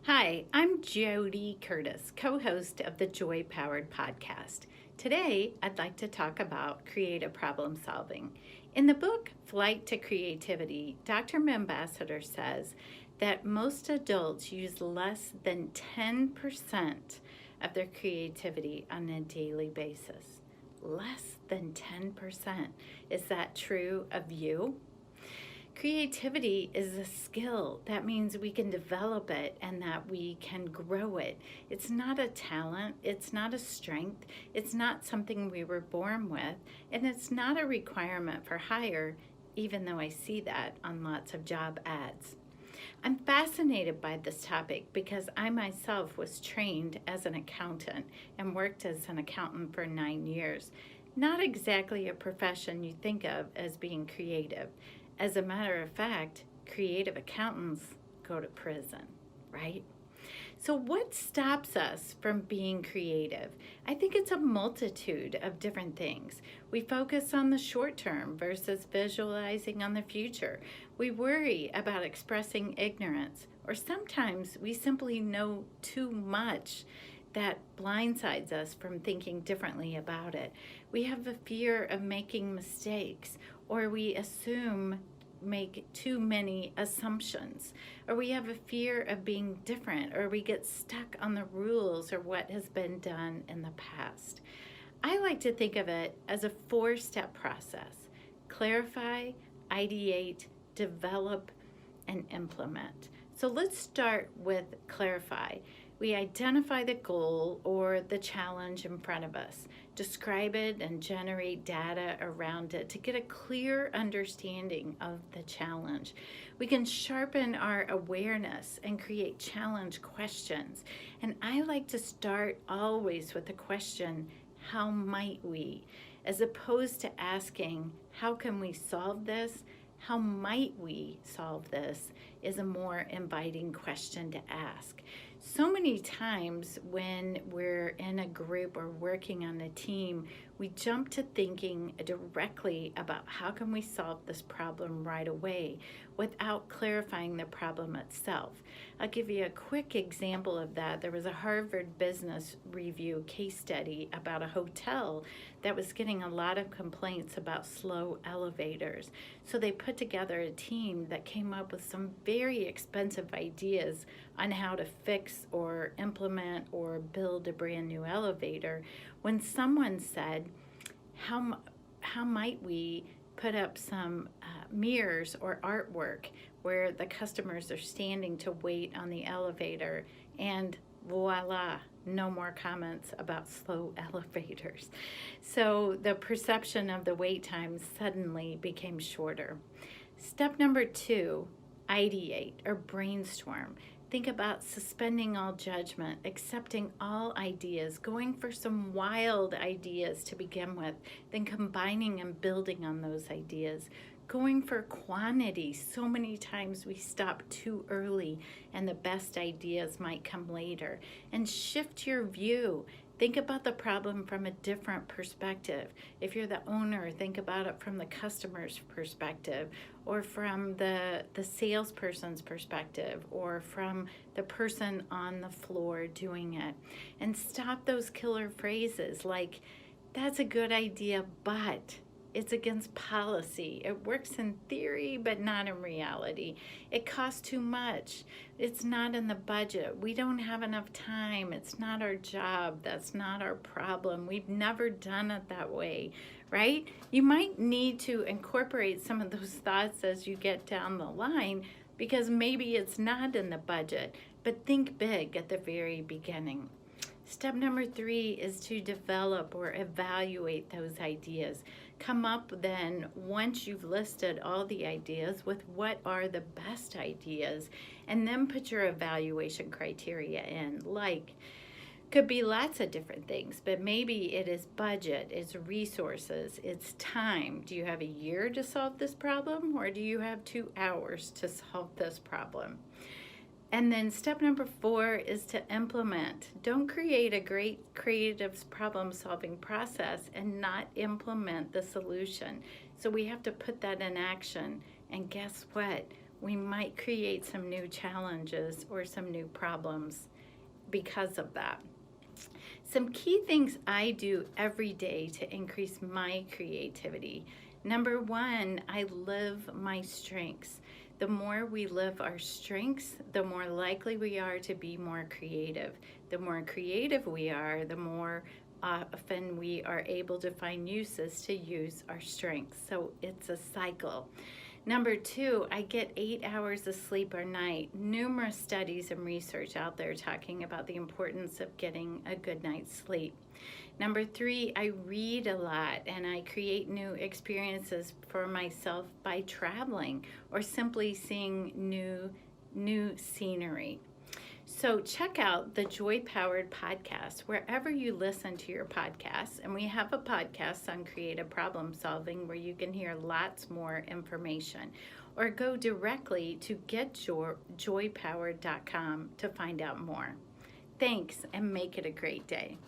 Hi, I'm JoDee Curtis, co-host of the JoyPowered podcast. Today, I'd like to talk about creative problem solving. In the book, Flight to Creativity, Dr. Ambassador says that most adults use less than 10% of their creativity on a daily basis. Less than 10%. Is that true of you? Creativity is a skill. That means we can develop it and that we can grow it. It's not a talent, it's not a strength, it's not something we were born with, and it's not a requirement for hire, even though I see that on lots of job ads. I'm fascinated by this topic because I myself was trained as an accountant and worked as an accountant for 9 years. Not exactly a profession you think of as being creative. As a matter of fact, creative accountants go to prison, right? So what stops us from being creative? I think it's a multitude of different things. We focus on the short term versus visualizing on the future. We worry about expressing ignorance, or sometimes we simply know too much that blindsides us from thinking differently about it. We have a fear of making mistakes, or we make too many assumptions, or we have a fear of being different, or we get stuck on the rules or what has been done in the past. I like to think of it as a 4-step process: clarify, ideate, develop, and implement. So let's start with clarify. We identify the goal or the challenge in front of us, describe it, and generate data around it to get a clear understanding of the challenge. We can sharpen our awareness and create challenge questions. And I like to start always with the question, how might we? As opposed to asking, how can we solve this? How might we solve this is a more inviting question to ask. So many times when we're in a group or working on a team, we jump to thinking directly about how can we solve this problem right away without clarifying the problem itself. I'll give you a quick example of that. There was a Harvard Business Review case study about a hotel that was getting a lot of complaints about slow elevators. So they put together a team that came up with some very expensive ideas on how to fix or implement or build a brand new elevator, when someone said, how might we put up some mirrors or artwork where the customers are standing to wait on the elevator, and voila, no more comments about slow elevators. So the perception of the wait time suddenly became shorter. Step number 2, ideate or brainstorm. Think about suspending all judgment, accepting all ideas, going for some wild ideas to begin with, then combining and building on those ideas. Going for quantity. So many times we stop too early and the best ideas might come later. And shift your view. Think about the problem from a different perspective. If you're the owner, think about it from the customer's perspective, or from the salesperson's perspective, or from the person on the floor doing it. And stop those killer phrases like, that's a good idea, but it's against policy. It works in theory, but not in reality. It costs too much. It's not in the budget. We don't have enough time. It's not our job. That's not our problem. We've never done it that way, right? You might need to incorporate some of those thoughts as you get down the line, because maybe it's not in the budget, but think big at the very beginning. Step number 3 is to develop or evaluate those ideas. Come up then, once you've listed all the ideas, with what are the best ideas, and then put your evaluation criteria in. Like, could be lots of different things, but maybe it is budget, it's resources, it's time. Do you have a year to solve this problem, or do you have 2 hours to solve this problem? And then step number 4 is to implement. Don't create a great creative problem-solving process and not implement the solution. So we have to put that in action. And guess what? we might create some new challenges or some new problems because of that. Some key things I do every day to increase my creativity. Number one, I live my strengths. The more we live our strengths, the more likely we are to be more creative. The more creative we are, the more often we are able to find uses to use our strengths. So it's a cycle. Number two, I get 8 hours of sleep a night. Numerous studies and research out there talking about the importance of getting a good night's sleep. Number three, I read a lot and I create new experiences for myself by traveling or simply seeing new scenery. So check out the JoyPowered podcast wherever you listen to your podcasts. And we have a podcast on creative problem solving where you can hear lots more information. Or go directly to getjoypowered.com to find out more. Thanks, and make it a great day.